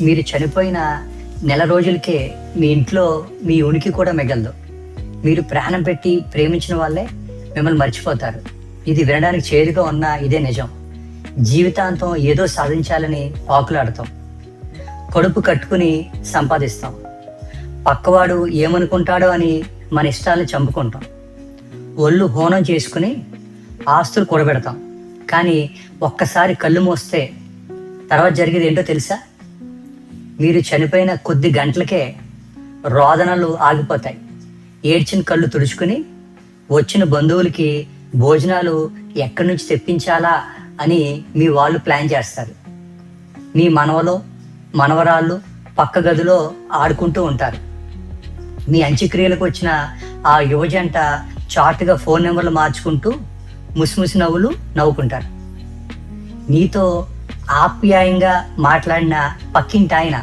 మీరు చనిపోయిన నెల రోజులకే మీ ఇంట్లో మీ ఉనికి కూడా మిగలదు. మీరు ప్రాణం పెట్టి ప్రేమించిన వాళ్ళే మిమ్మల్ని మర్చిపోతారు. ఇది వినడానికి చేదుగా ఉన్నా ఇదే నిజం. జీవితాంతం ఏదో సాధించాలని పాకులాడతాం, కడుపు కట్టుకుని సంపాదిస్తాం, పక్కవాడు ఏమనుకుంటాడో అని మన ఇష్టాలను చంపుకుంటాం, ఒళ్ళు హోనం చేసుకుని ఆస్తులు కూడబెడతాం. కానీ ఒక్కసారి కళ్ళు మూస్తే తర్వాత జరిగేది ఏంటో తెలుసా? మీరు చనిపోయిన కొద్ది గంటలకే రోదనలు ఆగిపోతాయి. ఏడ్చిన కళ్ళు తుడుచుకుని వచ్చిన బంధువులకి భోజనాలు ఎక్కడి నుంచి తెప్పించాలా అని మీ వాళ్ళు ప్లాన్ చేస్తారు. మీ మనవలో మనవరాళ్ళు పక్క గదిలో ఆడుకుంటూ ఉంటారు. మీ అంత్యక్రియలకు వచ్చిన ఆ యువజంట చాటుగా ఫోన్ నెంబర్లు మార్చుకుంటూ ముసిముసి నవ్వులు నవ్వుకుంటారు. నీతో ఆప్యాయంగా మాట్లాడిన పక్కింటి ఆయన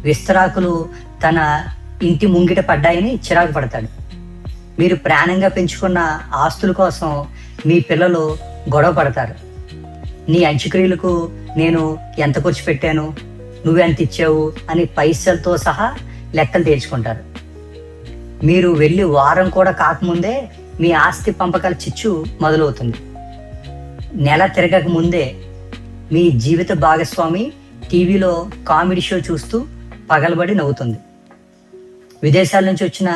విస్తరాకులు తన ఇంటి ముంగిట పడ్డాయని చిరాకు పడతాడు. మీరు ప్రాణంగా పెంచుకున్న ఆస్తుల కోసం మీ పిల్లలు గొడవ పడతారు. నీ అంత్యక్రియలకు నేను ఎంత ఖర్చు పెట్టాను, నువ్వెంత ఇచ్చావు అని పైసలతో సహా లెక్కలు తేల్చుకుంటారు. మీరు వెళ్ళి వారం కూడా కాకముందే మీ ఆస్తి పంపకాల చిచ్చు మొదలవుతుంది. నెల తిరగక ముందే మీ జీవిత భాగస్వామి టీవీలో కామెడీ షో చూస్తూ పగలబడి నవ్వుతుంది. విదేశాల నుంచి వచ్చిన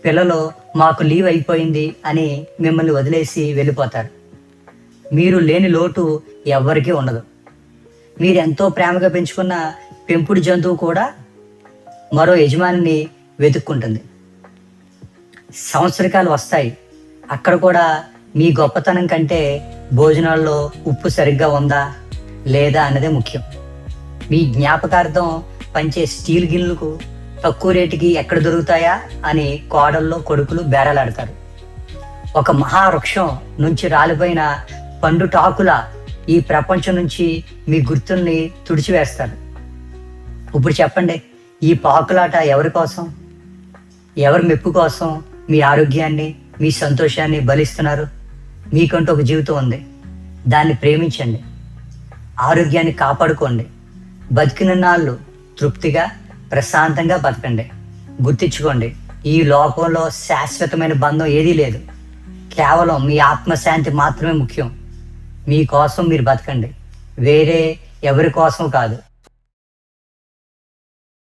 పిల్లలు మాకు లీవ్ అయిపోయింది అని మిమ్మల్ని వదిలేసి వెళ్ళిపోతారు. మీరు లేని లోటు ఎవ్వరికీ ఉండదు. మీరు ఎంతో ప్రేమగా పెంచుకున్న పెంపుడు జంతువు కూడా మరో యజమానిని వెతుక్కుంటుంది. సంవత్సరకాలు వస్తాయి. అక్కడ కూడా మీ గొప్పతనం కంటే భోజనాల్లో ఉప్పు సరిగ్గా ఉందా లేదా అన్నదే ముఖ్యం. మీ జ్ఞాపకార్థం పంచే స్టీల్ గిన్నెలకు తక్కువ రేటుకి ఎక్కడ దొరుకుతాయా అని కోడల్లో కొడుకులు బేరాలాడతారు. ఒక మహావృక్షం నుంచి రాలిపోయిన పండు టాకుల ఈ ప్రపంచం నుంచి మీ గుర్తుల్ని తుడిచివేస్తారు. ఇప్పుడు చెప్పండి, ఈ పాకులాట ఎవరి కోసం, ఎవరి మెప్పు కోసం మీ ఆరోగ్యాన్ని మీ సంతోషాన్ని బలిస్తున్నారు? మీకంటూ ఒక జీవితం ఉంది, దాన్ని ప్రేమించండి, ఆరోగ్యాన్ని కాపాడుకోండి, బతికిన నాళ్ళు తృప్తిగా ప్రశాంతంగా బతకండి. గుర్తించుకోండి, ఈ లోకంలో శాశ్వతమైన బంధం ఏదీ లేదు. కేవలం మీ ఆత్మశాంతి మాత్రమే ముఖ్యం. మీకోసం మీరు బతకండి, వేరే ఎవరి కోసం కాదు.